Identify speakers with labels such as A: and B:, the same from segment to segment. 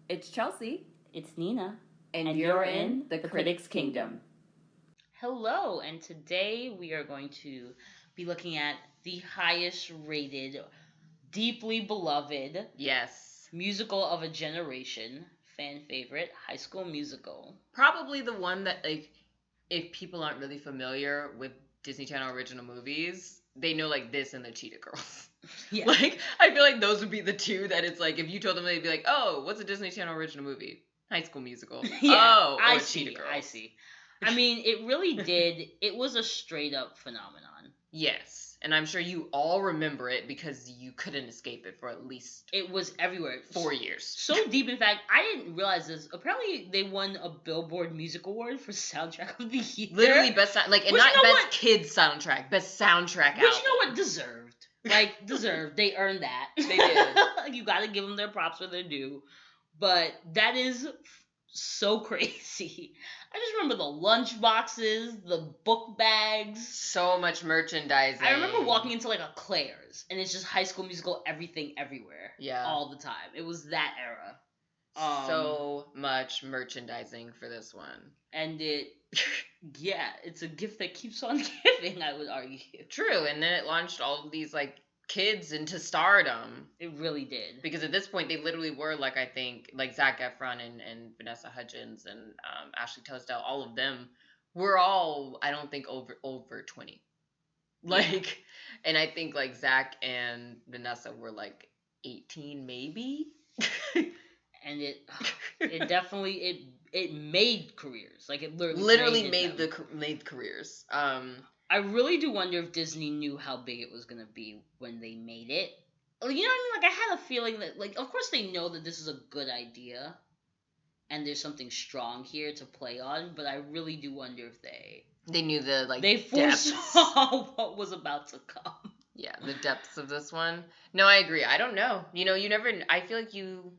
A: It's Chelsea.
B: It's Nina.
A: And you're in the Critics' Kingdom.
B: Hello, and today we are going to be looking at the highest rated, deeply beloved musical of a generation, fan favorite, High School Musical.
C: Probably the one that, like, if people aren't really familiar with Disney Channel original movies, they know, like, this and the Cheetah Girls.
B: Yeah.
C: Like, I feel like those would be the two that it's like, if you told them, they'd be like, oh, what's a Disney Channel original movie? High School Musical.
B: Yeah,
C: I see, Cheetah Girls.
B: I see. I mean, it really did. It was a straight up phenomenon.
C: Yes, and I'm sure you all remember it because you couldn't escape it for at least...
B: It was everywhere.
C: 4 years.
B: So deep, in fact, I didn't realize this. Apparently, they won a Billboard Music Award for Soundtrack of the Year.
C: Literally best, like, and not best kids soundtrack, best soundtrack album.
B: Which, you know what, deserved. Like, deserved. They earned that.
C: They did.
B: You gotta give them their props where they're due. But that is so crazy. I just remember the lunch boxes, the book bags.
C: So much merchandising.
B: I remember walking into like a Claire's, and it's just High School Musical, everything, everywhere.
C: Yeah.
B: All the time. It was that era.
C: So much merchandising for this one.
B: And it's a gift that keeps on giving, I would argue.
C: True, and then it launched all of these, like, kids into stardom.
B: It really did.
C: Because at this point, they literally were, like, I think, like, Zac Efron and Vanessa Hudgens and Ashley Tisdale, all of them were all, I don't think, over 20. Like, and I think, like, Zac and Vanessa were, like, 18 maybe?
B: And it definitely it made careers. Like, it
C: literally made careers.
B: I really do wonder if Disney knew how big it was going to be when they made it. You know what I mean? Like, I had a feeling that, like, of course they know that this is a good idea and there's something strong here to play on, but I really do wonder if
C: they knew the, like,
B: they foresaw what was about to come.
C: Yeah, the depths of this one. No, I agree. I don't know. You know, you never... I feel like you...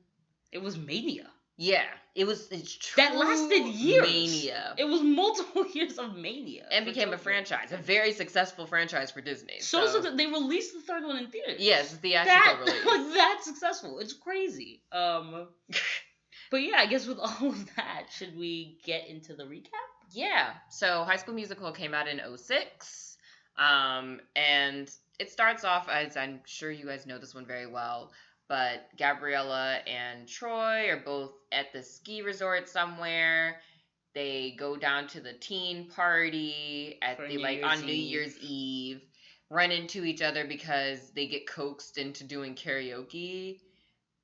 B: It was mania.
C: Yeah, it's true.
B: That lasted years.
C: Mania.
B: It was multiple years of mania.
C: And became a franchise, a very successful franchise for Disney.
B: So they released the third one in theaters.
C: Yes, theatrical release.
B: Like, that's successful. It's crazy. But yeah, I guess with all of that, should we get into the recap?
C: Yeah. So High School Musical came out in 2006. And it starts off, as I'm sure you guys know this one very well, but Gabriella and Troy are both at the ski resort somewhere. They go down to the teen party on New Year's Eve, run into each other because they get coaxed into doing karaoke,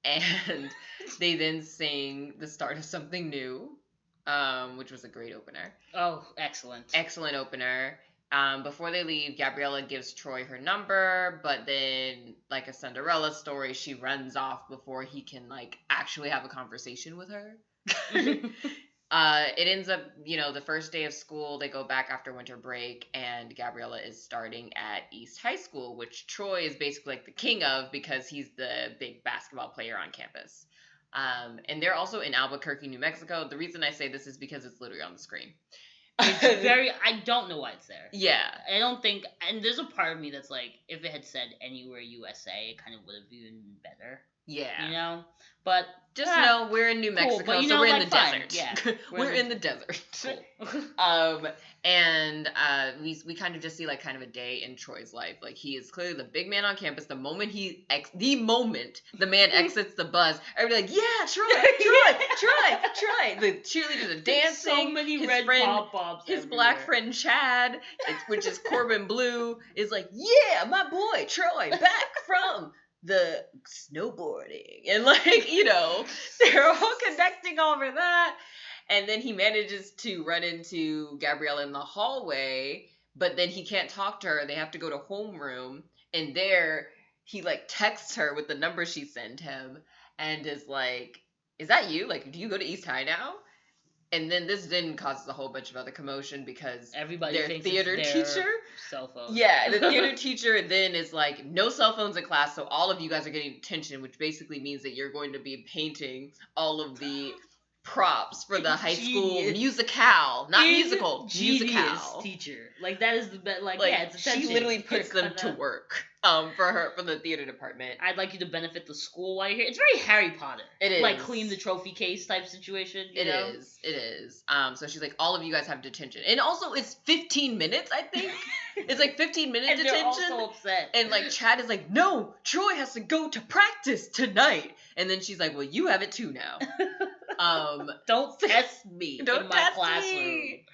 C: and they then sing the start of something new, which was a great opener.
B: Oh, excellent.
C: Excellent opener. Before they leave, Gabriella gives Troy her number, but then, like a Cinderella story, she runs off before he can, like, actually have a conversation with her. It ends up, you know, the first day of school, they go back after winter break, and Gabriella is starting at East High School, which Troy is basically, like, the king of because he's the big basketball player on campus. And they're also in Albuquerque, New Mexico. The reason I say this is because it's literally on the screen.
B: I don't know why it's there.
C: Yeah.
B: I don't think, and there's a part of me that's like, if it had said anywhere USA, it kind of would have been better.
C: Yeah.
B: You know? But
C: just know we're in New Mexico,
B: but,
C: so we're in the
B: fine.
C: desert.
B: Yeah.
C: We're in the desert.
B: Cool.
C: And we kind of just see, like, kind of a day in Troy's life. Like, he is clearly the big man on campus. The moment the man exits the bus, everybody's like, yeah, Troy. The cheerleaders are dancing.
B: So many red pop-ups.
C: His black friend Chad, which is Corbin Blue, is like, yeah, my boy Troy, back from the snowboarding. And, like, you know, they're all connecting over that. And then he manages to run into Gabriella in the hallway, but then he can't talk to her. They have to go to homeroom. And there, he, like, texts her with the number she sent him and is like, is that you? Like, do you go to East High now? And then this then causes a whole bunch of other commotion because
B: everybody
C: their
B: thinks
C: theater
B: it's their
C: teacher,
B: cell phone.
C: Yeah, the theater teacher then is like, no cell phones in class, so all of you guys are getting detention, which basically means that you're going to be painting all of the props for the high school
B: Genius.
C: musicale, not musical,
B: Genius
C: musicale.
B: teacher. Like, that is the best. Like,
C: Like,
B: yeah, it's attention.
C: she literally puts them
B: Cut
C: to
B: that.
C: work for the theater department.
B: I'd like you to benefit the school while you're here. It's very Harry Potter.
C: It is.
B: Like, clean the trophy case type situation, you know?
C: It is. So she's like, all of you guys have detention. And also, it's 15 minutes, I think. It's like 15 minute
B: And
C: detention.
B: they're all so upset.
C: And like Chad is like, no, Troy has to go to practice tonight. And then she's like, well, you have it too now.
B: Don't test me
C: Don't
B: in my
C: test
B: classroom.
C: me.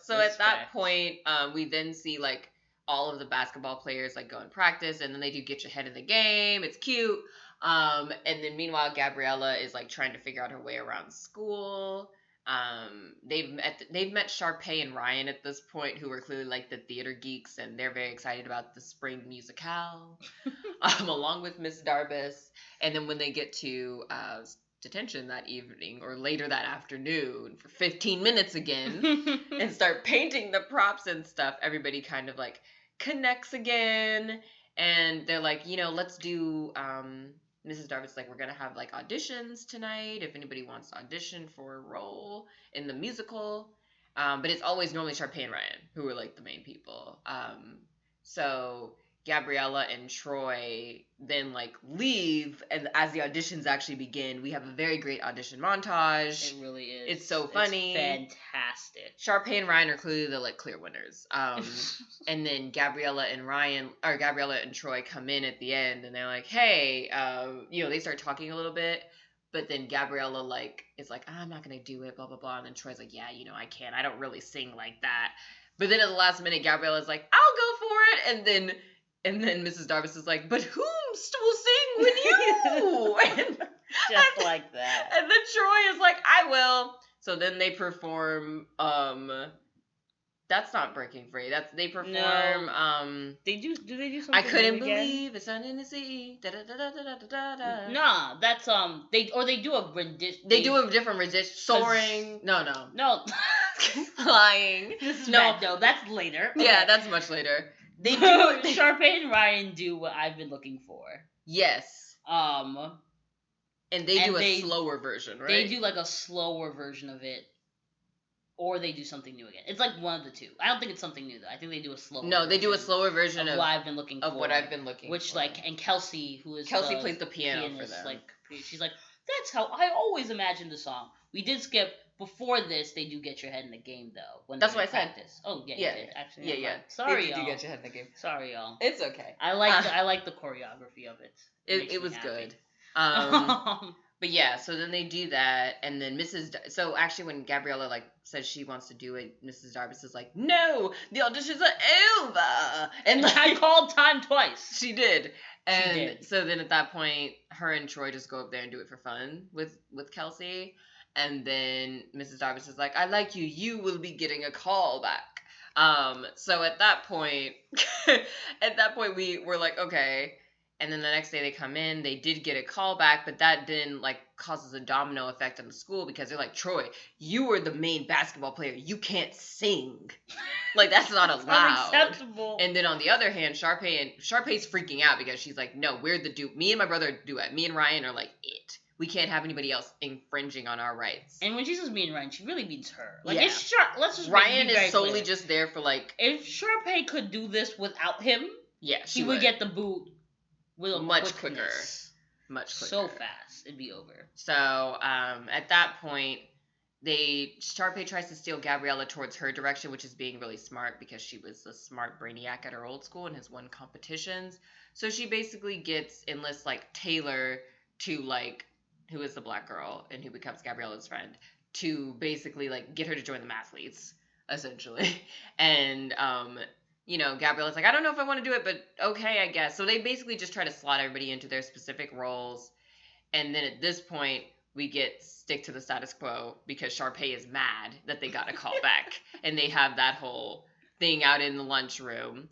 C: So at that
B: Respect.
C: point, we then see like all of the basketball players like go and practice, and then they do get your head in the game. It's cute. And then meanwhile, Gabriella is like trying to figure out her way around school. They've met Sharpay and Ryan at this point, who are clearly like the theater geeks, and they're very excited about the spring musicale, along with Miss Darbus. And then when they get to detention that evening or later that afternoon for 15 minutes again and start painting the props and stuff, everybody kind of like connects again, and they're like, let's do Mrs. Darvis like, we're gonna have like auditions tonight if anybody wants to audition for a role in the musical, but it's always normally Sharpay and Ryan who are like the main people. So Gabriella and Troy then like leave, and as the auditions actually begin, we have a very great audition montage.
B: It really is.
C: It's so funny.
B: It's fantastic.
C: Sharpay and Ryan are clearly the like clear winners. And then Gabriella and Troy come in at the end, and they're like, hey, they start talking a little bit. But then Gabriella like is like, I'm not gonna do it, blah blah blah. And then Troy's like, yeah, I can. I don't really sing like that. But then at the last minute, Gabriella's like, I'll go for it. And then Mrs. Darvis is like, but whom will sing with you?
B: Just like that.
C: And then Troy is like, I will. So then they perform, that's not Breaking Free. They perform,
B: No. Do they do something?
C: I couldn't
B: new again?
C: believe it's sun in the sea. Da, da, da, da, da, da, da.
B: Nah, that's, they do a rendition.
C: They do a different rendition. Soaring. No.
B: No.
C: Flying.
B: This is
C: No.
B: bad. No, that's later.
C: Yeah,
B: Okay.
C: that's much later. They do.
B: Sharpay and Ryan do what I've been looking for.
C: Yes.
B: And
C: And they do a slower version, right?
B: They do like a slower version of it, or they do something new again. It's like one of the two. I don't think it's something new though. I think they do a slower.
C: No, they do a slower version
B: of what I've been looking for.
C: Of what I've been looking for.
B: Which like, and Kelsey, who is
C: Kelsey plays the piano
B: pianist,
C: for them.
B: like she's like, that's how I always imagined the song. We did skip. Before this, they do get your head in the game though. When
C: that's
B: what
C: I said.
B: Practice. Oh yeah,
C: Yeah,
B: you did. Actually,
C: yeah, yeah.
B: Sorry,
C: they
B: y'all.
C: do get your head in the game.
B: Sorry, y'all.
C: It's okay.
B: I like the choreography of it.
C: It was
B: happy.
C: good. But yeah, so then they do that, and then so actually when Gabriella like says she wants to do it, Mrs. Darvis is like, no, the auditions are over, and like,
B: I called time twice.
C: She did. And
B: She did.
C: so then at that point, her and Troy just go up there and do it for fun with Kelsey. And then Mrs. Darvis is like, I like you. You will be getting a call back. So at that point, we were like, okay. And then the next day they come in, they did get a call back, but that then like causes a domino effect on the school because they're like, Troy, you were the main basketball player. You can't sing. Like, that's not allowed.
B: Unacceptable.
C: And then on the other hand, Sharpay's freaking out because she's like, no, we're the dude. Me and my brother do it. Me and Ryan are like it. We can't have anybody else infringing on our rights.
B: And when she says me and Ryan, she really means her. Like,
C: Yeah.
B: if let's just
C: Ryan
B: be very
C: is solely
B: clear.
C: just there for like.
B: If Sharpay could do this without him,
C: Yeah,
B: she would get the boot with a
C: much
B: quickness.
C: much quicker,
B: so fast, it'd be over.
C: So at that point, Sharpay tries to steal Gabriella towards her direction, which is being really smart because she was the smart brainiac at her old school and has won competitions. So she basically enlists like Taylor to like, who is the black girl and who becomes Gabriella's friend, to basically like get her to join the mathletes, essentially. And Gabriella's like, I don't know if I want to do it, but okay, I guess. So they basically just try to slot everybody into their specific roles. And then at this point, we get stick to the status quo because Sharpay is mad that they got a call back. And they have that whole thing out in the lunchroom.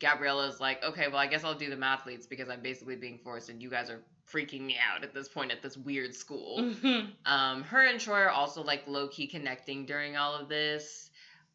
C: Gabriella's like, okay, well, I guess I'll do the mathletes because I'm basically being forced and you guys are freaking me out at this point at this weird school. Her and Troy are also like low-key connecting during all of this.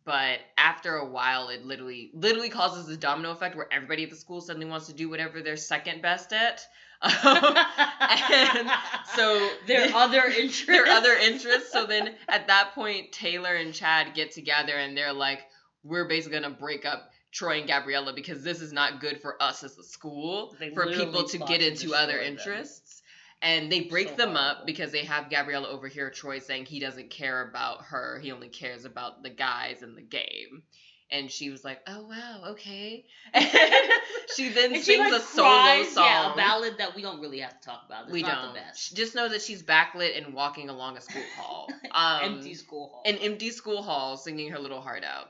C: But after a while, it literally causes this domino effect where everybody at the school suddenly wants to do whatever they're second best at. And so
B: their other interests.
C: Their other interests. So then at that point, Taylor and Chad get together and they're like, we're basically going to break up Troy and Gabriella because this is not good for us as a school,
B: They
C: for
B: literally
C: people to
B: plot
C: get
B: to
C: into other
B: destroy them.
C: interests. And they break
B: So
C: them up
B: horrible.
C: because they have Gabriella overhear Troy saying he doesn't care about her. He only cares about the guys in the game. And she was like, oh, wow, okay. And she then
B: And she,
C: sings
B: like,
C: a solo
B: cries,
C: song.
B: Yeah, a ballad that we don't really have to talk about. It's
C: We
B: not
C: don't.
B: the best.
C: Just know that she's backlit and walking along a school hall.
B: Empty school hall.
C: An empty school hall singing her little heart out.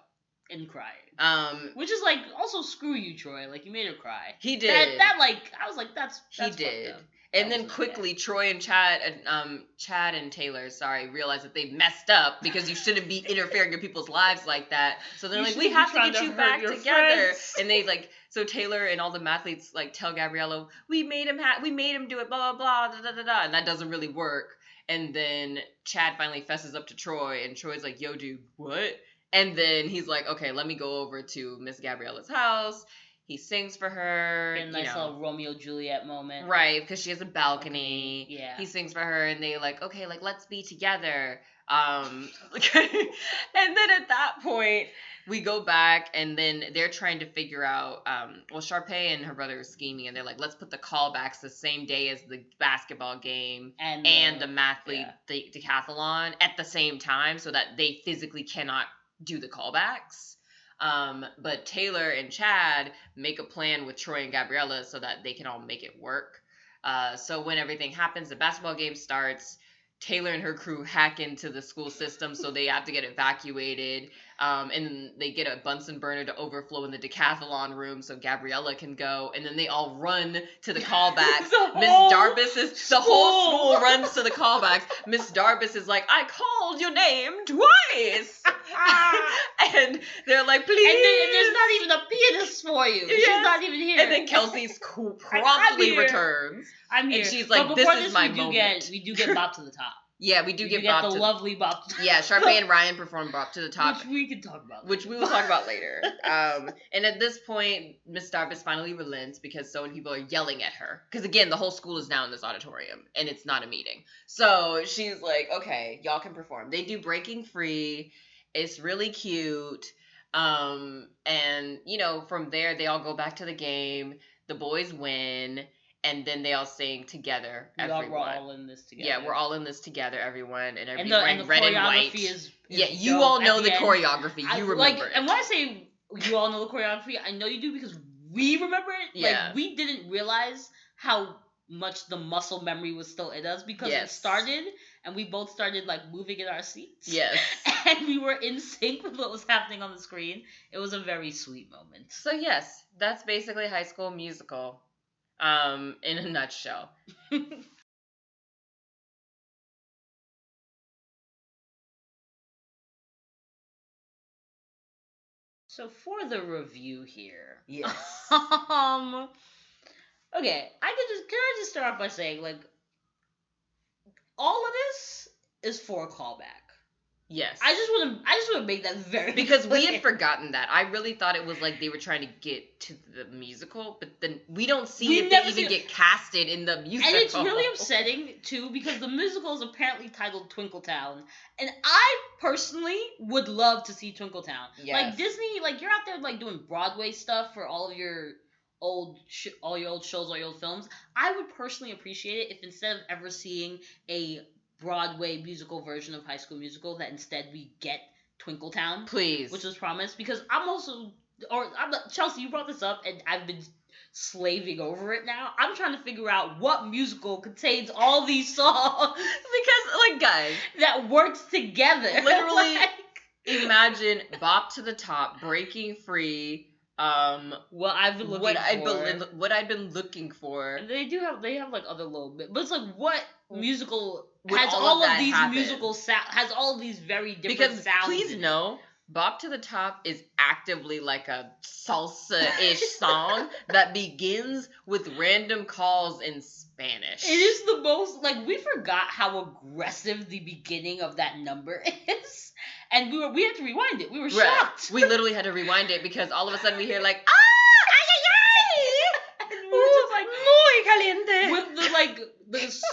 B: And crying. Which is like, also screw you, Troy. Like, you made her cry.
C: He did.
B: That like, I was like, that's
C: he did.
B: fucked up.
C: And
B: That
C: then
B: was
C: quickly, Troy and Chad and Taylor, realize that they messed up because you shouldn't be interfering in people's lives like that. So they're
B: You
C: like, we
B: shouldn't
C: have
B: be
C: to get
B: trying
C: you
B: to
C: back
B: hurt your
C: together.
B: friends.
C: And they so Taylor and all the mathletes tell Gabriella, we made him do it, blah blah blah, da da da da, and that doesn't really work. And then Chad finally fesses up to Troy, and Troy's like, yo, dude, what? And then he's like, okay, let me go over to Miss Gabriella's house. He sings for her.
B: Get a nice little Romeo Juliet moment.
C: Right, because she has a balcony.
B: Yeah.
C: He sings for her, and they okay, let's be together. And then at that point, we go back, and then they're trying to figure out, Sharpay and her brother are scheming, and they're like, let's put the callbacks the same day as the basketball game and the mathlete decathlon at the same time so that they physically cannot do the callbacks. But Taylor and Chad make a plan with Troy and Gabriella so that they can all make it work. So when everything happens, the basketball game starts. Taylor and her crew hack into the school system, so they have to get evacuated. And they get a Bunsen burner to overflow in the decathlon room so Gabriella can go. And then they all run to the callbacks. The whole school runs to the callbacks. Miss Darbus is like, I called your name twice. And they're like, please.
B: And there's not even a pianist for you. She's not even here.
C: And then Kelsey promptly returns.
B: I'm here.
C: And she's like,
B: but
C: this
B: before
C: is my moment.
B: We do get Bop to the Top.
C: Yeah, we do get
B: Bop
C: Bop
B: to the lovely Bop to the Top.
C: Yeah, Sharpay and Ryan perform Bop to the Top.
B: Which we can talk about.
C: Which we will talk about later. And at this point, Miss Darbus finally relents because so many people are yelling at her. Because again, the whole school is now in this auditorium, and it's not a meeting. So she's like, okay, y'all can perform. They do Breaking Free. It's really cute. And, from there, they all go back to the game. The boys win. And then they all sing together.
B: We're all in this together.
C: Yeah, we're all in this together, everyone. And everyone's
B: the
C: wearing red and white.
B: is
C: yeah, you all know the choreography. You remember it.
B: And when I say you all know the choreography, I know you do because we remember it.
C: Yeah.
B: Like, we didn't realize how much the muscle memory was still in us because it started and we both started moving in our seats.
C: Yes.
B: And we were in sync with what was happening on the screen. It was a very sweet moment.
C: So yes, that's basically High School Musical. In a nutshell.
B: So for the review here.
C: Yes.
B: Okay, can I just start off by saying, all of this is for a callback.
C: Yes.
B: I just want to make that very
C: because
B: clear.
C: we had forgotten that. I really thought it was they were trying to get to the musical, but then we don't see if they even get casted in the musical.
B: And it's really upsetting too because the musical is apparently titled Twinkletown, and I personally would love to see Twinkletown.
C: Yes.
B: Disney, you're out there doing Broadway stuff for all of your all your old shows, all your old films. I would personally appreciate it if instead of ever seeing a Broadway musical version of High School Musical, that instead we get Twinkletown,
C: please,
B: which was promised. Because Chelsea, you brought this up, and I've been slaving over it now. I'm trying to figure out what musical contains all these songs
C: because, guys,
B: that works together.
C: Literally, imagine Bop to the Top, Breaking Free.
B: What I've been looking for.
C: What I've been looking for.
B: And they have other little bit, but it's what musical
C: would
B: has all of these
C: happen?
B: Musical has all of these very different
C: because
B: sounds.
C: Please know, Bop to the Top is actively a salsa-ish song that begins with random calls in Spanish.
B: It is the most we forgot how aggressive the beginning of that number is. And we had to rewind it. We were shocked.
C: We literally had to rewind it because all of a sudden we hear ay, ay, ay!
B: And we were just muy caliente.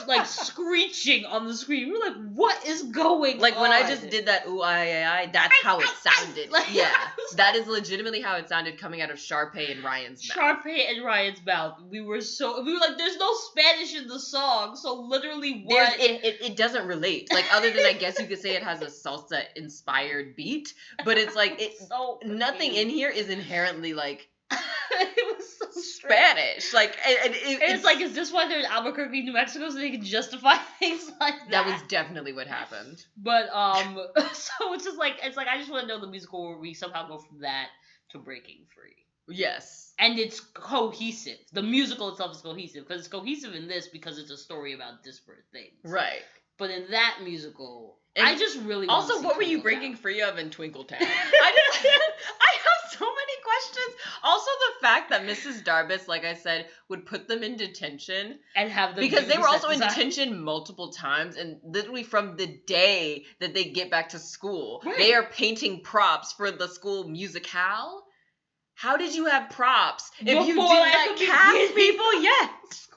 B: like screeching on the screen. We were like, what is going
C: Like
B: on?
C: when I just did that ooh I, that's how it sounded.
B: Like,
C: Yeah, that is legitimately how it sounded coming out of Sharpay and Ryan's mouth.
B: Sharpay and Ryan's mouth. We were like, there's no Spanish in the song, so literally what?
C: It doesn't relate. Like other than I guess you could say it has a salsa inspired beat, but it's like
B: so
C: nothing in here is inherently like
B: it was so
C: Spanish. Like and
B: it's like, is this why they're in Albuquerque, New Mexico, so they can justify things like that?
C: that was definitely what happened.
B: But so it's like I just want to know the musical where we somehow go from that to Breaking Free.
C: Yes.
B: And it's cohesive. The musical itself is cohesive because it's cohesive in this because it's a story about disparate things.
C: Right.
B: But in that musical,
C: And
B: I just really
C: also, what were you breaking free of in Twinkletown? I have so many questions. Also, the fact that Mrs. Darbus, like I said, would put them in detention
B: and have them
C: because
B: do
C: they
B: the
C: were
B: set
C: also in
B: design.
C: detention multiple times, and literally from the day that they get back to school,
B: Right.
C: they are painting props for the school musicale. How did you have props if you did
B: Before,
C: not
B: at the
C: cast
B: beginning.
C: people? Yes.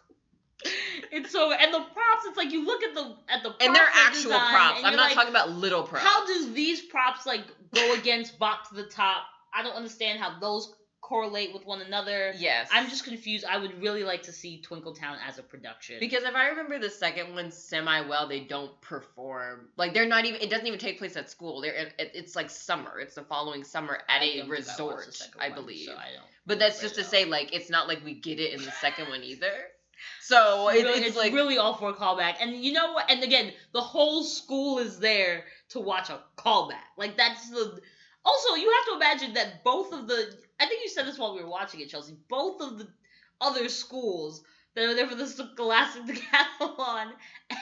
B: It's so, and the props, it's like you look at the props
C: And they're
B: they
C: actual
B: design,
C: props.
B: and
C: I'm
B: you're
C: not
B: like,
C: talking about little props.
B: how does these props like go against Bop to the Top? I don't understand how those correlate with one another.
C: Yes.
B: I'm just confused. I would really like to see Twinkletown as a production.
C: Because if I remember the second one semi-well, they don't perform. Like, they're not even, it doesn't even take place at school. It's like summer. It's the following summer at a resort, I believe.
B: So I don't
C: But that's just to say, like, it's not like we get it in the second one either. So it's like
B: really all for a callback. And you know what? And again, the whole school is there to watch a callback. Like, that's the... Also, you have to imagine that both of the... I think you said this while we were watching it, Chelsea. Both of the other schools that are there for the Scholastic Decathlon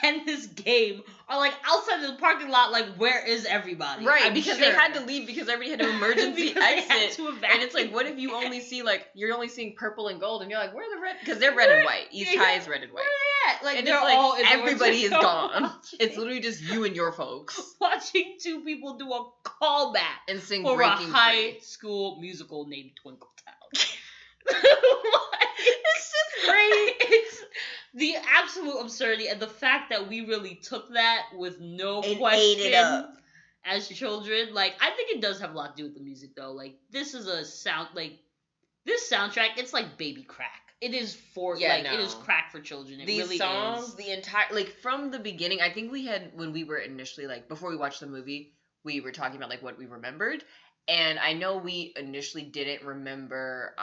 B: and this game are, like, outside of the parking lot, like, where is everybody?
C: right,
B: I'm
C: because
B: sure.
C: they had to leave because everybody had an emergency
B: Because they had
C: exit.
B: to
C: And it's like, what if you only see, like, you're only seeing purple and gold, and you're like, where are the red? Because they're red and white. East High is red and white.
B: Yeah, like,
C: And
B: they're
C: it's like,
B: all in the
C: everybody is
B: orchard
C: gone.
B: watching-
C: It's literally just you and your folks.
B: watching two people do a callback
C: And sing
B: for a
C: Breaking
B: high
C: Free.
B: school musical named Twinkletown.
C: It's just great.
B: It's the absolute absurdity and the fact that we really took that with no
C: And
B: question
C: ate it up.
B: as children. Like, I think it does have a lot to do with the music, though. Like, this is a sound, like, this soundtrack, it's like baby crack. It is for,
C: Yeah,
B: it is crack for children. It
C: These
B: really
C: songs,
B: is.
C: the entire, like, from the beginning, I think we had, when we were initially, like, before we watched the movie, we were talking about, like, what we remembered. And I know we initially didn't remember,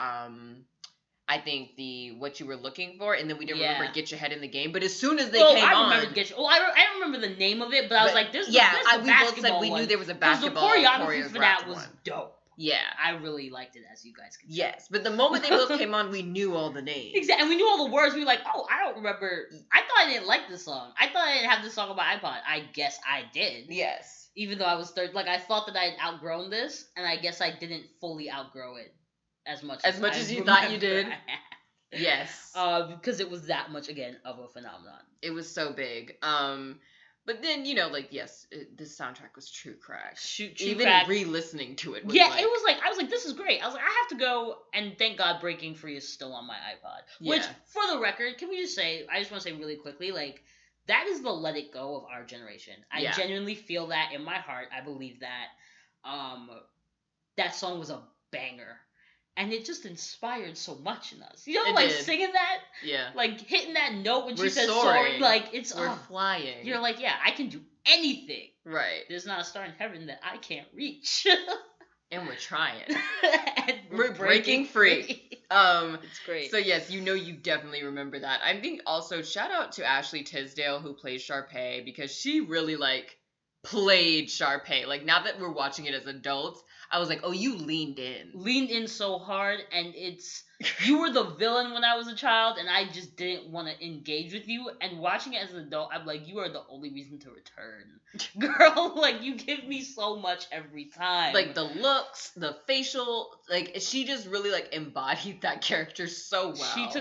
C: I think the What You Were Looking For, and then we didn't remember Get Your Head in the Game. But as soon as they came
B: I
C: on,
B: remember Get Your... Oh, I don't remember the name of it, but I was like, this is
C: yeah,
B: the
C: we both said
B: basketball
C: we
B: one.
C: knew there was a
B: 'Cause
C: basketball
B: the choreography for that was
C: one.
B: dope.
C: Yeah,
B: I really liked it, as you guys can see.
C: yes, but the moment they both came on, we knew all the names.
B: Exactly, and we knew all the words. We were like, oh, I don't remember. I thought I didn't like this song. I thought I didn't have this song on my iPod. I guess I did.
C: Yes.
B: Even though I was third, like, I thought that I had outgrown this, and I guess I didn't fully outgrow it as much
C: as you thought you did.
B: I had.
C: Yes.
B: Because it was that much, again, of a phenomenon.
C: It was so big. But then, you know, like, yes, this soundtrack was true crack. Even
B: crack.
C: re-listening to it was
B: Yeah,
C: like,
B: it was like, I was like, this is great. I was like, I have to go, and thank God Breaking Free is still on my iPod. Which,
C: Yeah.
B: for the record, can we just say, I just want to say really quickly, like, that is the let it go of our generation. I genuinely feel that in my heart. I believe that. That song was a banger. And it just inspired so much in us. You know,
C: It
B: like,
C: did.
B: singing that?
C: Yeah.
B: Like, hitting that note when
C: We're
B: she says
C: soaring.
B: sorry. Like, it's,
C: We're flying.
B: you're like, yeah, I can do anything.
C: Right.
B: There's not a star in heaven that I can't reach.
C: And we're trying.
B: And
C: We're breaking free.
B: It's great.
C: So yes, you know, you definitely remember that. I think also shout out to Ashley Tisdale who plays Sharpay, because she really, like, played Sharpay. Like, now that we're watching it as adults, I was like, oh, you leaned in
B: so hard, and it's, you were the villain when I was a child, and I just didn't want to engage with you, and watching it as an adult, I'm like, you are the only reason to return. Girl, like, you give me so much every time.
C: Like, the looks, the facial, like, she just really, like, embodied that character so well.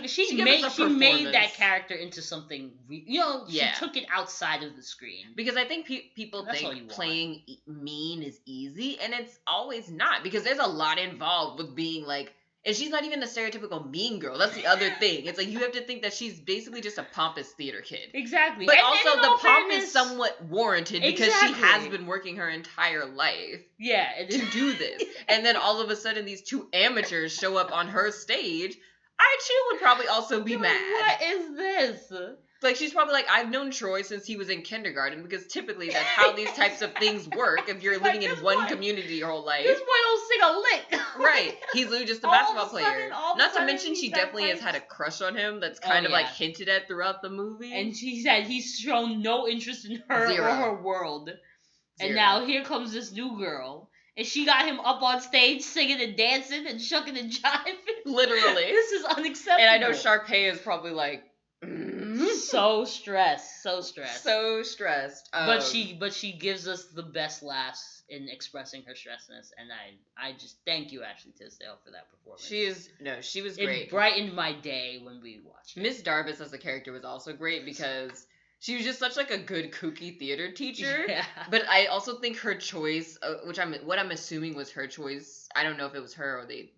B: She
C: gave us a
B: made that
C: performance.
B: character into something, she took it outside of the screen.
C: Because I think people
B: That's all you
C: think
B: want.
C: playing mean is easy, and it's always not, because there's a lot involved with being, like, And she's not even a stereotypical mean girl. That's the other thing. It's like you have to think that she's basically just a pompous theater kid.
B: Exactly.
C: But
B: And
C: also
B: in
C: the
B: all
C: pomp
B: fairness,
C: is somewhat warranted because she
B: Exactly.
C: has been working her entire life
B: yeah,
C: to do this. And then all of a sudden these two amateurs show up on her stage. She would probably also be
B: You're
C: mad.
B: like, what is this?
C: Like, she's probably like, I've known Troy since he was in kindergarten, because typically that's how these types of things work if you're living in
B: this
C: one
B: boy-
C: community your whole life.
B: This boy don't sing a lick.
C: Right. He's literally just a
B: All of
C: basketball
B: a sudden-
C: player.
B: all of a
C: Not to
B: sudden
C: mention
B: he's
C: she
B: got
C: definitely has
B: pipes.
C: had a crush on him that's
B: Oh,
C: kind of like
B: yeah.
C: hinted at throughout the movie.
B: And she said he's shown no interest in her
C: Zero.
B: or her world. And
C: Zero.
B: now here comes this new girl. And she got him up on stage singing and dancing and shucking and jiving.
C: Literally.
B: This is unacceptable.
C: And I know Sharpay is probably like,
B: so stressed. So stressed.
C: so stressed.
B: But she gives us the best laughs in expressing her stressness, and I just thank you, Ashley Tisdale, for that performance.
C: She was
B: It
C: great.
B: brightened my day when we watched it.
C: Miss Darvis as a character was also great because she was just such like a good kooky theater teacher.
B: Yeah.
C: But I also think her choice, what I'm assuming was her choice. I don't know if it was her or they,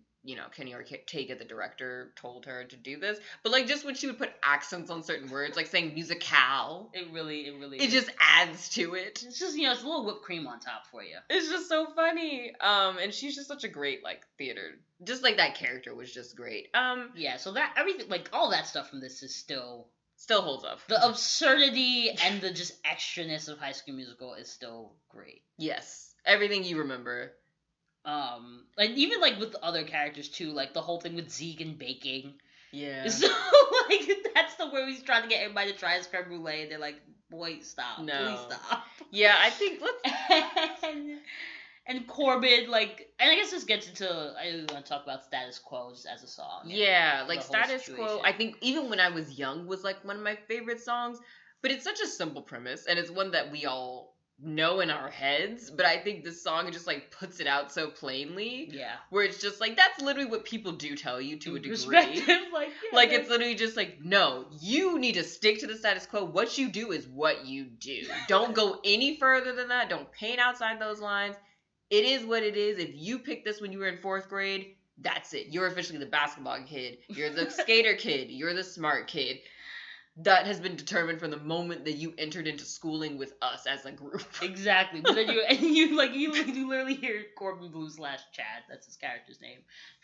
C: Kenny Ortega, the director, told her to do this. But like just when she would put accents on certain words, like saying musicale,
B: It really
C: it just adds to it.
B: it's just it's a little whipped cream on top for you.
C: It's just so funny. And she's just such a great like theater. Just like that character was just great.
B: Yeah, so that everything, like all that stuff from this is still
C: holds up.
B: the absurdity and the just extraness of High School Musical is still great.
C: Yes, everything you remember.
B: Like even like with the other characters too, like the whole thing with Zeke and baking.
C: Yeah.
B: So like that's the where he's trying to get everybody to try his creme brulee, and they're like, "Boy, stop!
C: No.
B: Please stop!"
C: Yeah, I think
B: and Corbin, like, and I guess this gets into I really want to talk about Status Quo just as a song. and
C: Yeah,
B: the
C: like
B: whole
C: Status Quo,
B: situation.
C: I think even when I was young was like one of my favorite songs, but it's such a simple premise and it's one that we all know in our heads, but I think this song just like puts it out so plainly
B: Yeah.
C: where it's just like that's literally what people do tell you to a degree.
B: Perspective, like, yeah,
C: Like it's literally just like, no, you need to stick to the status quo. What you do is what you do. Don't go any further than that. Don't paint outside those lines. It is what it is. If you picked this when you were in 4th grade, that's it. You're officially the basketball kid. You're the skater kid. You're the smart kid. That has been determined from the moment that you entered into schooling with us as a group.
B: Exactly, but then you literally hear Corbin Blue / Chad. That's his character's name.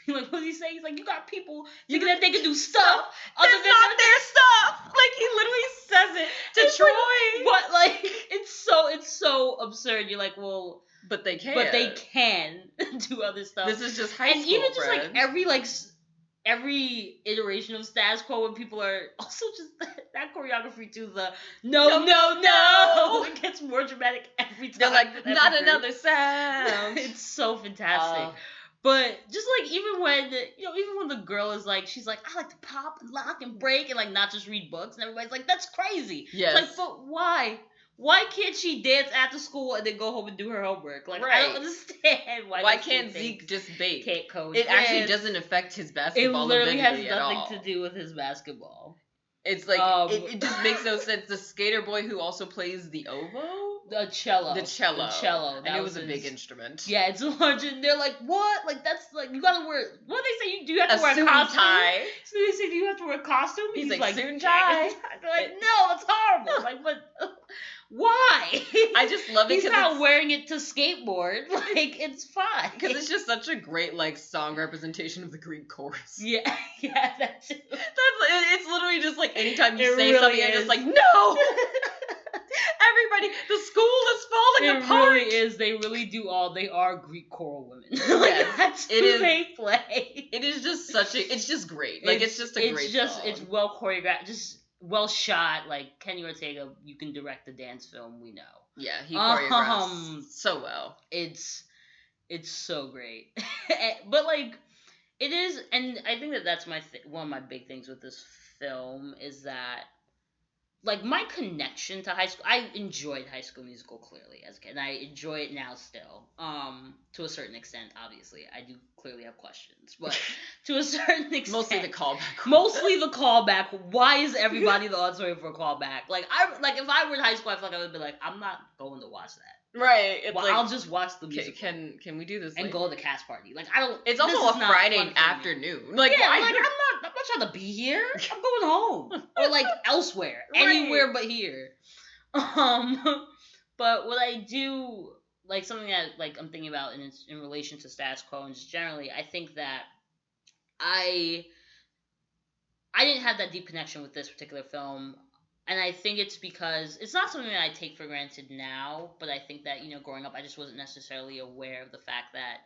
B: You're like, what's he saying? He's like, you got people thinking that they can do stuff other
C: That's
B: than
C: not their stuff. Like he literally says it to
B: It's
C: Troy.
B: like, what? Like it's so absurd. You're like, well,
C: But they can.
B: but they can do other stuff.
C: This is just high
B: and
C: school,
B: even just
C: friends.
B: like every iteration of status quo when people are also just that choreography too. The no. It gets more dramatic every time.
C: They're like,
B: with every
C: not
B: group.
C: another sound.
B: It's so fantastic. But just like even when the girl is like, she's like, I like to pop and lock and break and like not just read books, and everybody's like, that's crazy.
C: Yes.
B: It's like, but why? Why can't she dance after school and then go home and do her homework? Like, I
C: Right.
B: don't understand
C: Why
B: those
C: can't
B: two
C: Zeke
B: things
C: just bake?
B: can't coexist.
C: It actually doesn't affect his
B: It
C: basketball
B: literally has
C: ability at all.
B: nothing to do with his basketball.
C: It's like it just
B: Um,
C: makes no sense. The skater boy who also plays the oboe,
B: The cello.
C: the cello,
B: That
C: and it was a
B: his-
C: big instrument.
B: Yeah, it's a large, and they're like, what? Like that's like you gotta wear. What they say? Do you have
C: A
B: to wear
C: suit
B: a
C: and
B: costume?
C: tie.
B: So they say, do you have to wear a costume?
C: He's
B: And
C: like, suit and tie.
B: They're like, no, that's horrible. Like, but why?
C: I just love it
B: He's
C: because
B: not wearing it to skateboard. Like, it's fine.
C: because it's just such a great like song representation of the Greek chorus.
B: yeah, that's it.
C: It's literally just like anytime you
B: It
C: say
B: really
C: something, it's
B: is.
C: just like no. Everybody, the school is falling
B: It
C: apart.
B: really is. They really do all. They are Greek choral women. Like,
C: Yes,
B: that's
C: it
B: who
C: is.
B: they play.
C: It is just such a. It's just great. Like it's just a great song.
B: It's well choreographed, just well shot. Like Kenny Ortega, you can direct the dance film. We know
C: Yeah, he choreographs
B: Um,
C: so well.
B: it's so great. But like it is, and I think that's one of my big things with this film is that. Like, my connection to high school... I enjoyed High School Musical, clearly, as a kid. And I enjoy it now still. To a certain extent, obviously. I do clearly have questions. But to a certain extent...
C: Mostly the callback.
B: Mostly the callback. Why is everybody in the auditorium for a callback? Like, if I were in high school, I feel like I would be like, I'm not going to watch that.
C: Right. It's
B: Well,
C: like,
B: I'll just watch the music
C: can we do this?
B: and
C: Like,
B: go to the cast party. Like, I don't.
C: it's
B: this
C: also
B: is
C: a
B: not
C: Friday
B: fun for me.
C: afternoon. Like,
B: Yeah,
C: why?
B: like I'm not trying to be here. I'm going home or like elsewhere,
C: Right.
B: anywhere but here. But what I do like something that like I'm thinking about in relation to status quo and just generally, I think that I didn't have that deep connection with this particular film. And I think it's because it's not something that I take for granted now, but I think that, growing up, I just wasn't necessarily aware of the fact that,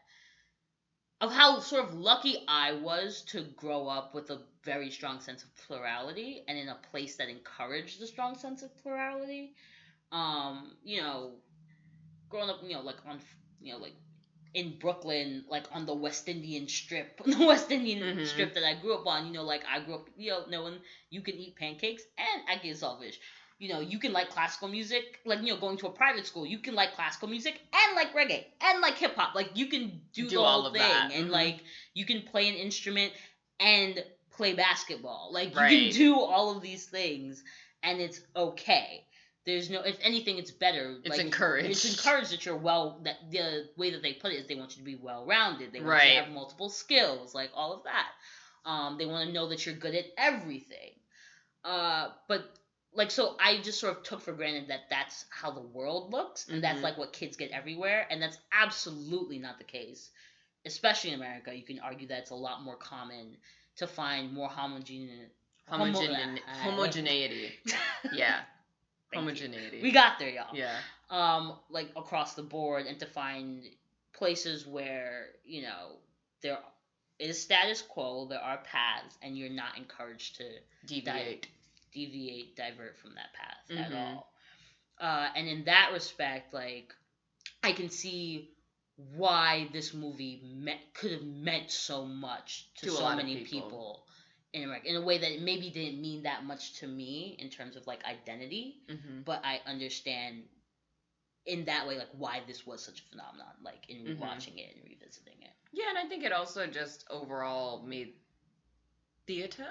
B: of how sort of lucky I was to grow up with a very strong sense of plurality and in a place that encouraged the strong sense of plurality. Growing up, like on, like in Brooklyn, like on the West Indian strip, strip that I grew up on, like I grew up, knowing you can eat pancakes and act get selfish. You can like classical music, like, going to a private school, you can like classical music and like reggae and like hip hop. Like, you can do the
C: all
B: whole
C: of
B: thing.
C: that.
B: And like, you can play an instrument and play basketball. Like, you
C: Right.
B: can do all of these things and it's okay. There's no, if anything, it's better.
C: It's
B: like,
C: encouraged.
B: It's encouraged that you're that the way that they put it is they want you to be well-rounded. They want you
C: Right.
B: to have multiple skills, like all of that. They want to know that you're good at everything. But like, so I just sort of took for granted that that's how the world looks, and that's like what kids get everywhere, and that's absolutely not the case. Especially in America, you can argue that it's a lot more common to find more homogeneity.
C: Yeah.
B: Thank
C: Homogeneity.
B: you. We got there, y'all.
C: Yeah.
B: Like across the board, and to find places where, there is status quo, there are paths, and you're not encouraged to
C: Deviate,
B: divert from that path at all. And in that respect, like, I can see why this movie could have meant so much to so many people in America, in a way that it maybe didn't mean that much to me in terms of like identity, but I understand in that way like why this was such a phenomenon, like in rewatching it and revisiting it.
C: Yeah, and I think it also just overall made theater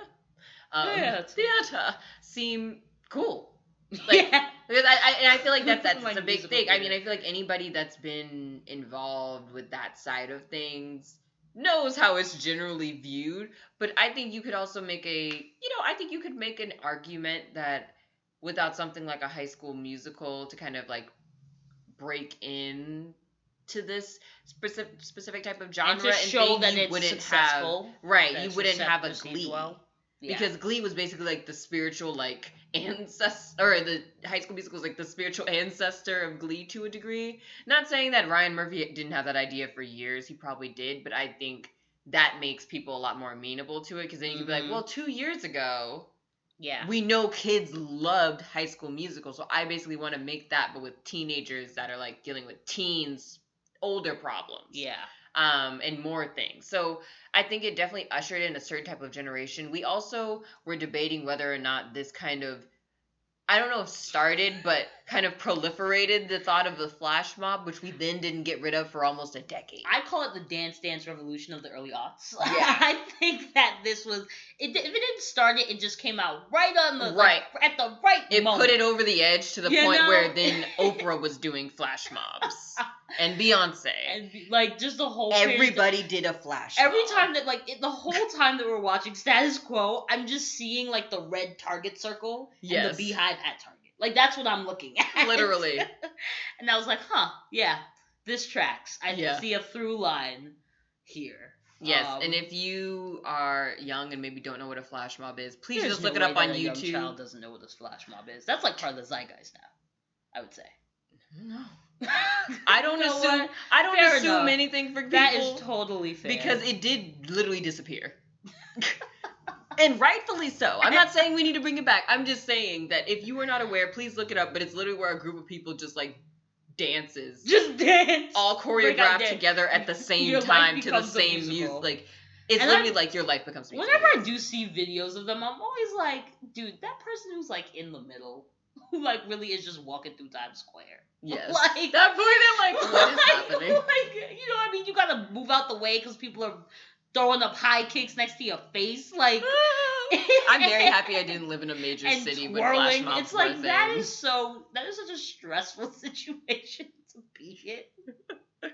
C: seem cool. Like, because I feel like that's
B: Like
C: a big thing.
B: theater.
C: I mean, I feel like anybody that's been involved with that side of things knows how it's generally viewed. But I think you could also make an argument that without something like a High School Musical to kind of like break in to this specific type of genre
B: and to show that it's
C: wouldn't
B: successful,
C: you wouldn't have a Glee.
B: Well. Yeah.
C: Because Glee was basically like the spiritual like ancestor, or the High School Musical was like the spiritual ancestor of Glee to a degree. Not saying that Ryan Murphy didn't have that idea for years, he probably did, but I think that makes people a lot more amenable to it, because then you can be like, well, 2 years ago, we know kids loved High School Musical, so I basically want to make that, but with teenagers that are like dealing with teens, older problems. Yeah. And more things. So I think it definitely ushered in a certain type of generation. We also were debating whether or not this kind of, I don't know if started, but kind of proliferated the thought of the flash mob, which we then didn't get rid of for almost a decade.
B: I call it the dance revolution of the early aughts.
C: Yeah.
B: I think that this was, if it didn't start it just came out right on the,
C: right.
B: Like, at the right
C: it
B: moment.
C: Put it over the edge to the point where then Oprah was doing flash mobs. And Beyonce.
B: And like, just the whole
C: everybody did a flash mob.
B: Every time that, like, the whole time that we're watching Status Quo, I'm just seeing, like, the red Target circle and the beehive at Target. Like, that's what I'm looking at.
C: Literally.
B: And I was like, yeah, this tracks. I see a through line here.
C: Yes, and if you are young and maybe don't know what a flash mob is, please just look it up on YouTube.
B: A young child doesn't know what this flash mob is. That's like part of the zeitgeist now, I would say.
C: No. I don't assume anything for people.
B: That is totally fair.
C: Because it did literally disappear. And rightfully so. I'm not saying we need to bring it back. I'm just saying that if you are not aware, please look it up. But it's literally where a group of people just like dances.
B: Just dance.
C: All choreographed together at the same time to the same music. Like, it's literally like your life becomes musical.
B: Whenever I do see videos of them, I'm always like, dude, that person who's like in the middle, who like really is just walking through Times Square.
C: Yes.
B: Like
C: that point, I'm like, what is happening?
B: Like, you know what I mean? You gotta move out the way because people are throwing up high kicks next to your face. Like,
C: I'm very happy I didn't live in a major
B: and
C: city with flash
B: twirling.
C: mobs.
B: It's like
C: were a
B: that
C: thing.
B: is such a stressful situation to be in.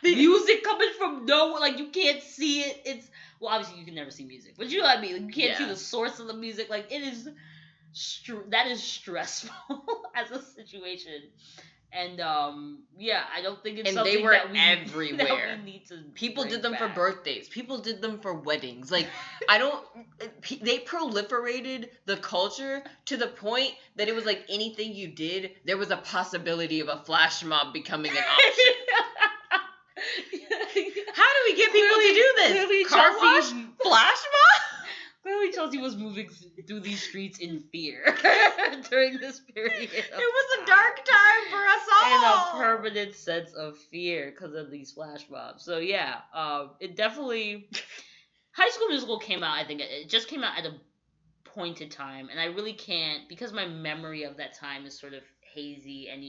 B: Music coming from nowhere, like you can't see it. It's well, obviously you can never see music, but you know what I mean. Like, you can't see
C: Yeah.
B: the source of the music. Like it is, that is stressful as a situation. And yeah, I don't think it's
C: And
B: something
C: they were
B: that we
C: everywhere.
B: that we need to.
C: People
B: bring
C: did them for
B: back.
C: birthdays. People did them for weddings. Like, they proliferated the culture to the point that it was like anything you did, there was a possibility of a flash mob becoming an option. How do we get people to do this?
B: Clearly
C: Car wash?
B: Chelsea,
C: Flash mob?
B: clearly Chelsea was moving through these streets in fear during this period.
C: It was a dark time for us
B: And
C: all.
B: a permanent sense of fear because of these flash mobs. So yeah, it definitely. High School Musical came out. I think it just came out at a pointed time, and I really can't because my memory of that time is sort of hazy, and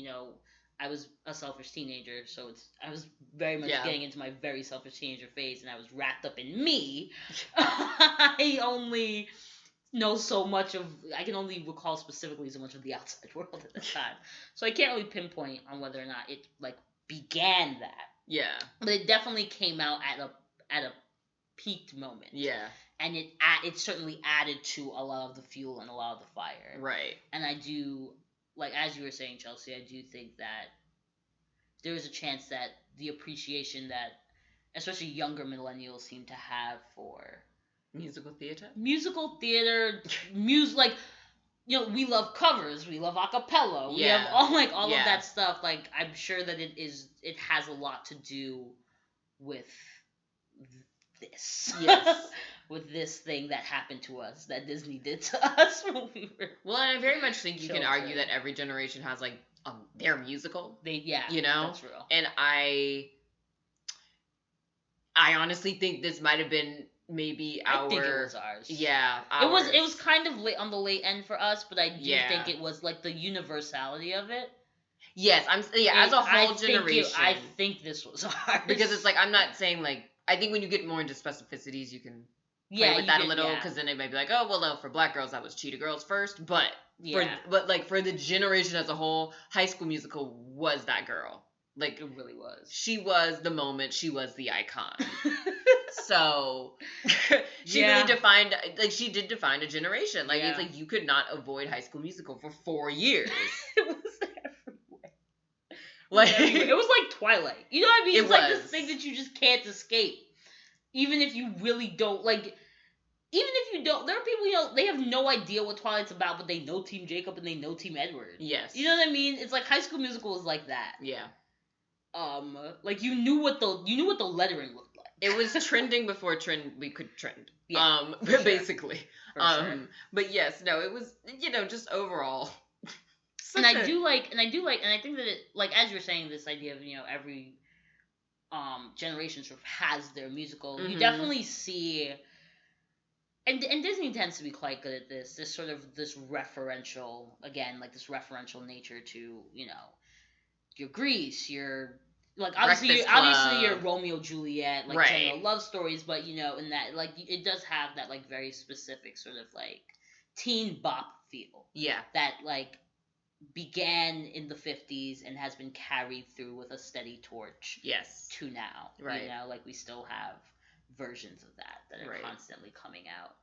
B: I was a selfish teenager, so I was very much getting into my very selfish teenager phase, and I was wrapped up in me. I only know so much of. I can only recall specifically so much of the outside world at the time, so I can't really pinpoint on whether or not it began that.
C: Yeah.
B: But it definitely came out at a peaked moment.
C: Yeah.
B: And it certainly added to a lot of the fuel and a lot of the fire.
C: Right.
B: And I do, as you were saying, Chelsea, I do think that there is a chance that the appreciation that especially younger millennials seem to have for
C: musical theater,
B: music, we love covers, we love acapella, we have all of that stuff. Like, I'm sure that it has a lot to do with this.
C: Yes.
B: With this thing that happened to us, that Disney did to us when we were.
C: Well, and I very much think you can
B: children.
C: argue that every generation has their musical.
B: Yeah, that's real.
C: And I honestly think this might have been maybe
B: I think it was ours.
C: Yeah,
B: ours. It was kind of late on the late end for us, but I do think it was the universality of it.
C: Yes, as a whole generation.
B: I think this was ours
C: because it's I'm not saying I think when you get more into specificities, you can play with that a little, because then they might be like, oh, well, no, for black girls, that was Cheetah Girls first, but for the generation as a whole, High School Musical was that girl.
B: It really was.
C: She was the moment. She was the icon. So she really defined, she did define a generation. It's you could not avoid High School Musical for 4 years.
B: It was everywhere. It was like Twilight. You know what I mean? It's this thing that you just can't escape. Even if you really don't, even if you don't, there are people, they have no idea what Twilight's about, but they know Team Jacob and they know Team Edward.
C: Yes.
B: You know what I mean? It's High School Musical is like that.
C: Yeah.
B: You knew what the lettering looked like.
C: It was trending before we could trend.
B: Yeah.
C: Basically.
B: Sure.
C: But yes, no, it was, just overall.
B: And I think that it, as you were saying, this idea of, every generation sort of has their musical.
C: Mm-hmm.
B: You definitely see, and Disney tends to be quite good at this sort of this referential nature to, your Grease, your obviously your Romeo Juliet, general love stories, but in that it does have that very specific sort of teen bop feel.
C: Yeah.
B: That began in the 50s and has been carried through with a steady torch.
C: Yes.
B: To now.
C: Right.
B: We still have versions of that are constantly coming out.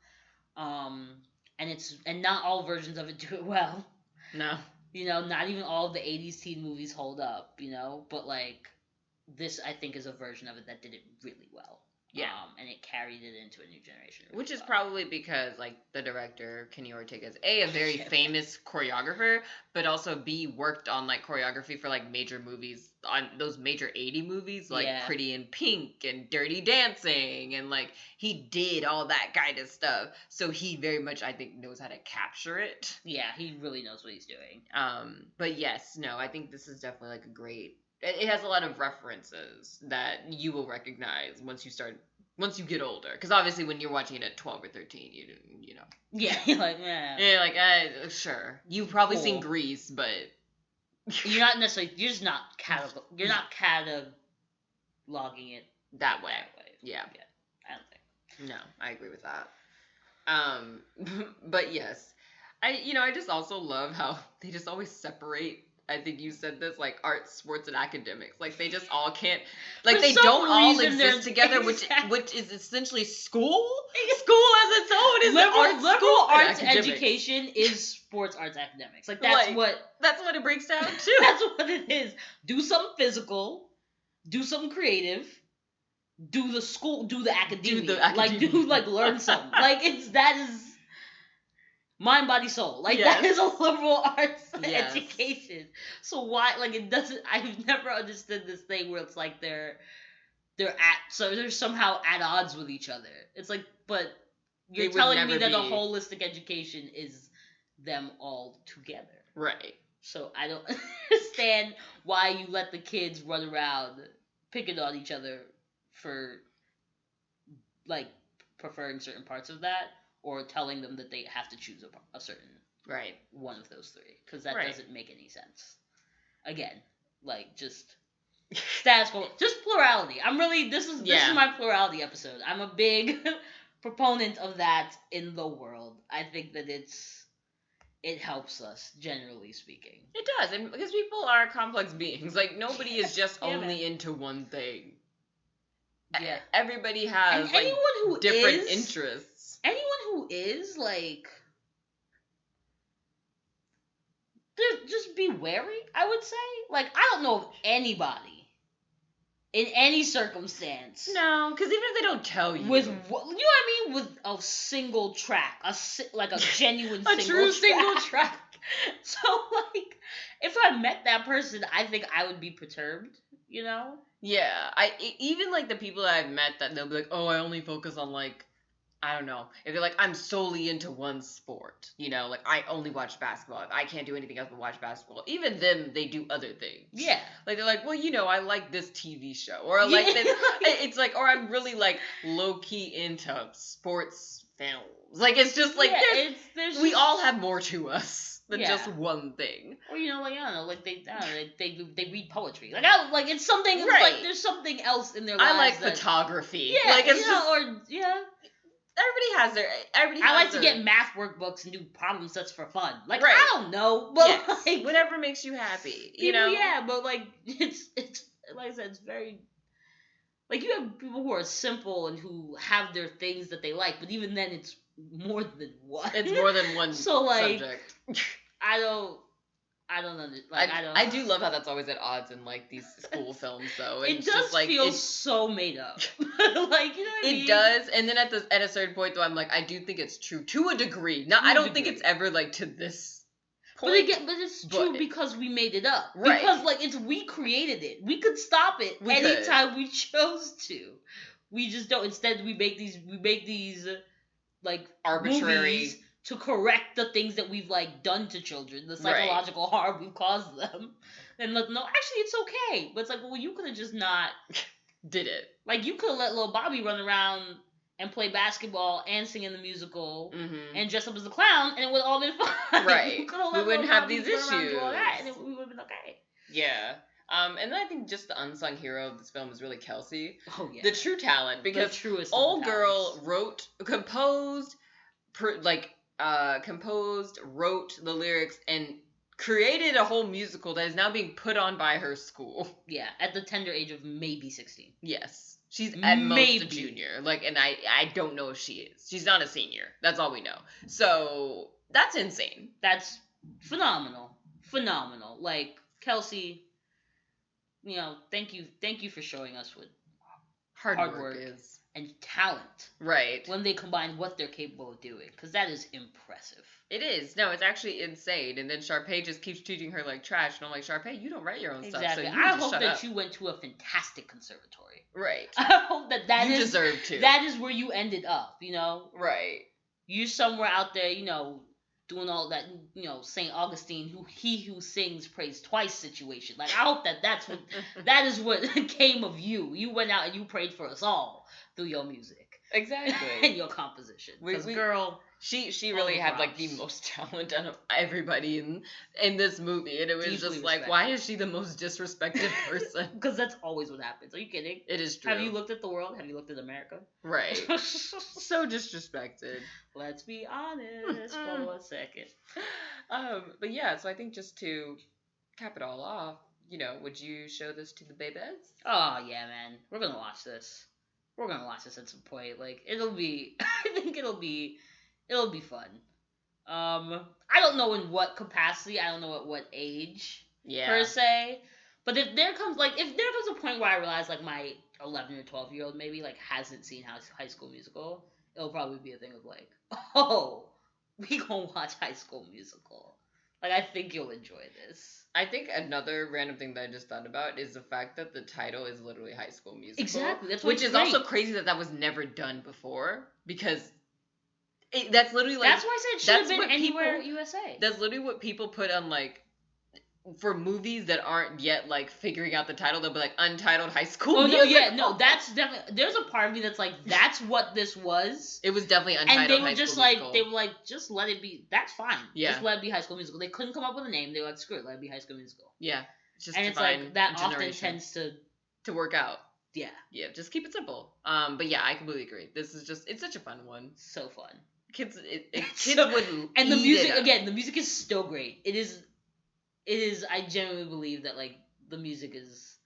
B: And not all versions of it do it well.
C: No.
B: Not even all of the 80s teen movies hold up, but this I think is a version of it that did it really well.
C: Yeah.
B: And it carried it into a new generation. Really
C: Which is probably because, the director, Kenny Ortega, is A, a very famous choreographer, but also B, worked on, choreography for, major movies, on those major 80 movies, Pretty in Pink and Dirty Dancing, and, he did all that kind of stuff. So he very much, I think, knows how to capture it.
B: Yeah, he really knows what he's doing.
C: But yes, no, I think this is definitely, a great... It has a lot of references that you will recognize once you get older. Because obviously when you're watching it at 12 or 13, you know.
B: Yeah, you're like, yeah.
C: You're sure. You've probably seen Grease, but...
B: You're not necessarily, you're not cataloging it
C: that way.
B: Yeah.
C: Yeah.
B: I don't think.
C: No, I agree with that. But yes, I just also love how they just always separate. I think you said this, like arts, sports, and academics. Like they just all can't, like
B: For
C: they
B: some
C: don't all
B: reason,
C: exist
B: they're-
C: together, which is essentially school. School as its own is
B: liberal
C: school and
B: arts
C: academics.
B: education is sports arts academics. Like that's
C: Like,
B: what
C: That's what it breaks down to.
B: that's what it is. Do something physical, do something creative, do the academia. Like learn something. Like that is mind, body, soul. Like that
C: Yes.
B: is a liberal arts
C: Yes.
B: education. So why it doesn't I've never understood this thing where it's like they're somehow at odds with each other. It's like, but
C: They
B: you're
C: would
B: telling me
C: never
B: that a
C: be.
B: holistic education is them all together.
C: Right.
B: So I don't understand why you let the kids run around picking on each other for like preferring certain parts of that, or telling them that they have to choose a certain
C: Right.
B: one of those three, because that
C: Right.
B: doesn't make any sense. Again, like just status quo, just plurality. This is my plurality episode. I'm a big proponent of that in the world. I think that it helps us, generally speaking.
C: It does, and because people are complex beings. Like nobody is just
B: Yeah,
C: only
B: man.
C: into one thing.
B: Yeah.
C: Everybody has
B: And anyone who
C: different
B: is-
C: interests.
B: Anyone who is like, just be wary, I would say. Like, I don't know of anybody in any circumstance
C: No, because even if they don't tell you,
B: with, you know what I mean, with a single track, like a genuine
C: A true single
B: track. So like, if I met that person, I think I would be perturbed. You know?
C: yeah, even like the people that I've met that they'll be like, oh, I only focus on like, I don't know, if they're like, I'm solely into one sport, like I only watch basketball. I can't do anything else but watch basketball. Even them, they do other things.
B: Yeah.
C: Like they're like, well, I like this TV show, or I like this. It's like, or I'm really like low key into sports films. Like it's just like we all have more to us than just one thing.
B: Or like I don't know, like they read poetry. Like it's something
C: Right.
B: like there's something else in their lives.
C: I like photography.
B: Yeah,
C: like it's just,
B: everybody has their. I like to get math workbooks and do problem sets for fun. Like
C: Right.
B: I don't know, but
C: yes,
B: like
C: whatever makes you happy.
B: Yeah, but like it's like I said, it's very. Like you have people who are simple and who have their things that they like, but even then it's more than one.
C: It's more than one
B: So like
C: subject.
B: I don't understand. Like I don't.
C: I do love how that's always at odds in like these school films though.
B: It
C: It's
B: does
C: just, like,
B: feel so made up. Like you know what I mean?
C: It does, and then at a certain point though, I'm like, I do think it's true to a degree. Now I don't think it's ever like to this point.
B: But it's true because we made it up.
C: Right.
B: Because like we created it. We could stop it anytime we chose to. We just don't. Instead, we make these like
C: arbitrary
B: movies to correct the things that we've like done to children, the psychological harm we've caused them, and like no, actually it's okay. But it's like, well, you could have just not
C: did it.
B: Like you could have let little Bobby run around and play basketball and sing in the musical and dress up as a clown, and it would all been fine.
C: Right. We wouldn't have these
B: run around and
C: issues.
B: do all that, and we would have been okay.
C: Yeah. And then I think just the unsung hero of this film is really Kelsey.
B: Oh yeah.
C: The true talent, because
B: the truest
C: old girl composed, wrote the lyrics, and created a whole musical that is now being put on by her school.
B: Yeah, at the tender age of maybe 16.
C: Yes. She's at most a junior. Like, and I don't know if she is. She's not a senior. That's all we know. So, that's insane.
B: That's phenomenal. Phenomenal. Like, Kelsey, thank you for showing us what
C: hard work is.
B: And talent.
C: Right.
B: When they combine what they're capable of doing. Because that is impressive.
C: It is. No, it's actually insane. And then Sharpay just keeps treating her like trash. And I'm like, Sharpay, you don't write your own stuff. So you
B: I
C: just
B: hope
C: shut
B: that
C: up.
B: you went to a fantastic conservatory.
C: Right.
B: I hope that
C: you
B: is
C: deserve to.
B: That is where you ended up,
C: Right.
B: You're somewhere out there, doing all that, St. Augustine, who sings prays twice situation. Like, I hope that is what came of you. You went out and you prayed for us all through your music.
C: Exactly.
B: And your composition. Because, girl,
C: She really had like the
B: props.
C: most talent out of everybody in this movie, and it was
B: Deeply
C: just like,
B: respected.
C: why is she the most disrespected person?
B: Because that's always what happens. Are you kidding?
C: It is true.
B: Have you looked at the world? Have you looked at America?
C: Right. So disrespected.
B: Let's be honest for a second.
C: But yeah, so I think just to cap it all off, would you show this to the babies?
B: Oh yeah, man, we're gonna watch this. We're gonna watch this at some point. Like it'll be, I think it'll be fun. I don't know in what capacity. I don't know at what age per se. But if there comes a point where I realize like my 11 or 12-year-old maybe like hasn't seen High School Musical, it'll probably be a thing of like, oh, we gonna watch High School Musical. Like I think you'll enjoy this.
C: I think another random thing that I just thought about is the fact that the title is literally High School Musical.
B: Exactly. That's
C: which is
B: great.
C: also crazy that was never done before, because that's literally like...
B: That's why I said it should have been Anywhere USA.
C: That's literally what people put on like... For movies that aren't yet like figuring out the title, they'll be like Untitled High School Musical.
B: Oh no, yeah, no, that's definitely... There's a part of me that's like, that's what this was.
C: It was definitely Untitled High School Musical.
B: And they were like, just let it be. That's fine.
C: Yeah.
B: Just let it be High School Musical. They couldn't come up with a name. They were like, screw it, let it be High School Musical.
C: Yeah. Just
B: and it's like, that often tends to
C: work out.
B: Yeah.
C: Yeah, just keep it simple. But yeah, I completely agree. This is just, it's such a fun one.
B: So fun.
C: Kids would
B: and the music,
C: it
B: again, the music is still great. It is, I genuinely believe that, like, the music is,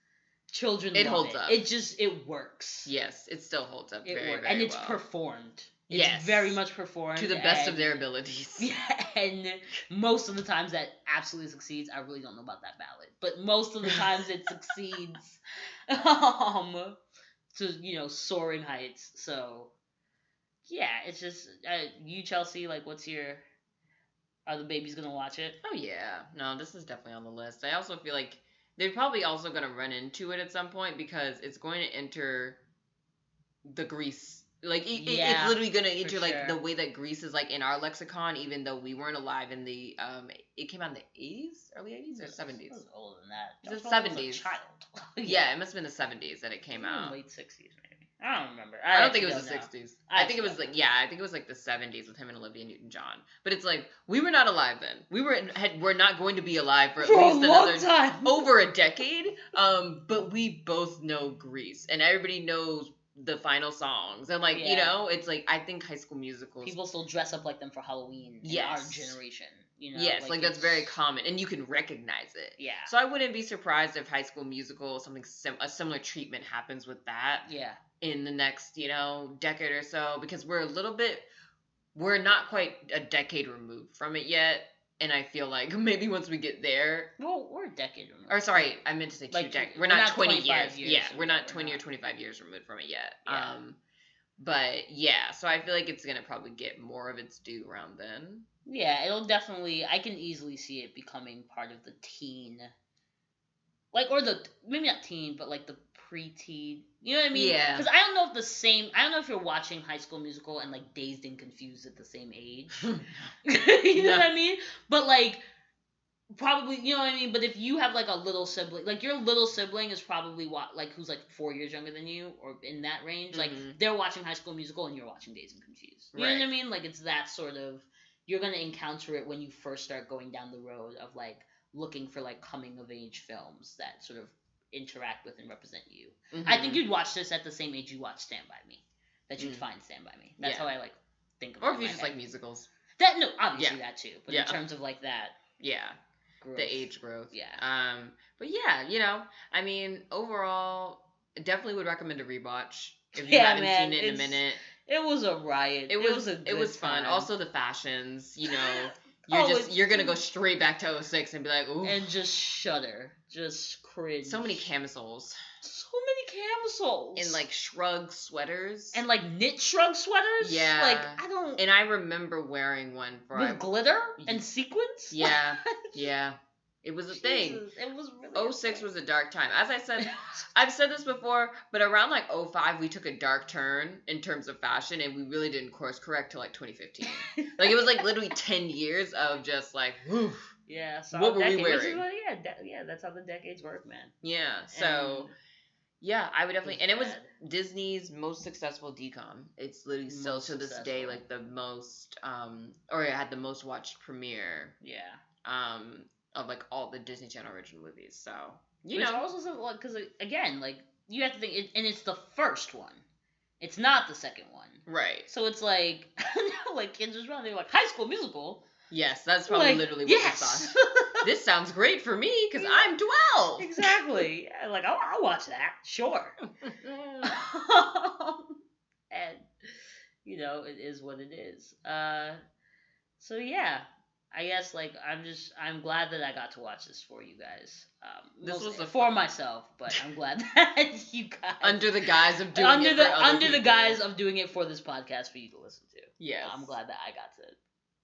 B: children
C: it
B: love
C: holds
B: it.
C: up.
B: it works.
C: Yes, it still holds up
B: It
C: very,
B: works.
C: very
B: and it's
C: well.
B: performed. It's
C: Yes.
B: very much performed.
C: To the best of their abilities.
B: Yeah, and most of the times that absolutely succeeds. I really don't know about that ballad, but most of the times it succeeds to, soaring heights. So, yeah, it's just, you, Chelsea, like, are the babies gonna watch it?
C: Oh, yeah. No, this is definitely on the list. I also feel like they're probably also gonna run into it at some point, because it's going to enter the Grease. Like, it's literally going to enter, like, the way that Grease is, like, in our lexicon, even though we weren't alive in the, it came out in the 80s? Early 80s or 70s?
B: It was older than that.
C: It was the 70s.
B: Was a child.
C: Yeah, it must have been the 70s that it came out.
B: Late 60s, maybe. I don't remember.
C: I don't think it was the 60s.
B: I
C: think it was, like, I think it was, like, the 70s with him and Olivia Newton-John. But it's, like, we were not alive then. We're not going to be alive for at least another...
B: time.
C: Over a decade. But we both know Grease. And everybody knows the final songs, and like it's like, I think High School Musicals,
B: people still dress up like them for Halloween in our generation,
C: yes, like that's very common, and you can recognize it.
B: Yeah, so
C: I wouldn't be surprised if High School Musical, a similar treatment happens with that in the next decade or so, because we're not quite a decade removed from it yet. And I feel like maybe once we get there...
B: Well, we're a decade removed.
C: Or sorry, I meant to say 2 decades. We're not 20 years. Yeah, we're not 20 or 25 years removed from it yet.
B: Yeah.
C: But yeah, so I feel like it's going to probably get more of its due around then.
B: Yeah, it'll definitely... I can easily see it becoming part of the teen... Like, or the... Maybe not teen, but like the preteen... You know what I mean?
C: Yeah.
B: Because I don't know if you're watching High School Musical and like Dazed and Confused at the same age. You know what I mean? But like, probably, you know what I mean? But if you have like a little sibling, like your little sibling is probably who's like 4 years younger than you, or in that range, like they're watching High School Musical and you're watching Dazed and Confused. You know what I mean? Like, it's that sort of, you're going to encounter it when you first start going down the road of like looking for like coming of age films that sort of interact with and represent you. I think you'd watch this at the same age you watch Stand By Me. That you'd find Stand By Me. That's how I like think of it.
C: Or if you just like musicals.
B: That obviously that too. But in terms of like that growth.
C: The age growth.
B: Yeah.
C: But yeah, I mean, overall, definitely would recommend a rewatch if you haven't seen it in a minute.
B: It was a riot. It was
C: fun.
B: time.
C: Also the fashions, you're gonna go straight back to 06 and be like, ooh.
B: And just shudder. Just cringe.
C: So many camisoles.
B: So many camisoles.
C: And like shrug sweaters.
B: And like knit shrug sweaters.
C: Yeah.
B: Like, I don't...
C: And I remember wearing one for...
B: With glitter and sequins?
C: Yeah. Yeah. It was a thing.
B: It was really
C: 06 was a dark time. As I said, I've said this before, but around like 05, we took a dark turn in terms of fashion, and we really didn't course correct till like 2015. Like, it was like literally 10 years of just like, whew.
B: Yeah. So
C: what were we wearing?
B: Yeah, that's how the decades work, man.
C: Yeah. So, Yeah, I would definitely. And it was
B: bad.
C: Disney's most successful DCOM. It's literally still
B: Most
C: to this
B: successful.
C: day like the most, or it had the most watched premiere,
B: Yeah.
C: of like all the Disney Channel original movies. So
B: Which also like because again like you have to think and it's the first one. It's not the second one.
C: right.
B: So it's like like kids just running. They're like High School Musical.
C: Yes, that's probably
B: Like,
C: literally what
B: yes.
C: they thought. This sounds great for me because I'm 12.
B: Exactly. Yeah, like I'll watch that. Sure. And it is what it is. So yeah, I guess like I'm glad that I got to watch this for you guys.
C: This was
B: for myself, but I'm glad that you guys
C: under the guise of doing it for other
B: the
C: people.
B: guise of doing it for this podcast for you to listen to.
C: Yes.
B: I'm glad that I got to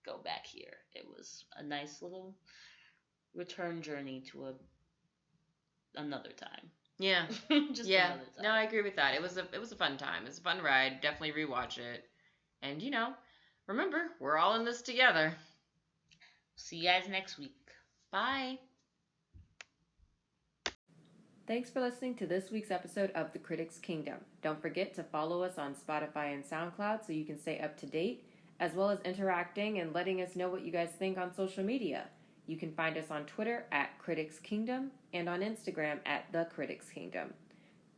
B: go back here. It was a nice little return journey to another time.
C: Yeah.
B: Just
C: yeah.
B: another time.
C: No, I agree with that. It was a fun time. It's a fun ride. Definitely rewatch it. And remember, we're all in this together.
B: See you guys next week.
C: Bye.
A: Thanks for listening to this week's episode of The Critics Kingdom. Don't forget to follow us on Spotify and SoundCloud so you can stay up to date, as well as interacting and letting us know what you guys think on social media. You can find us on Twitter at Critics Kingdom and on Instagram at The Critics Kingdom.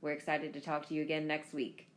A: We're excited to talk to you again next week.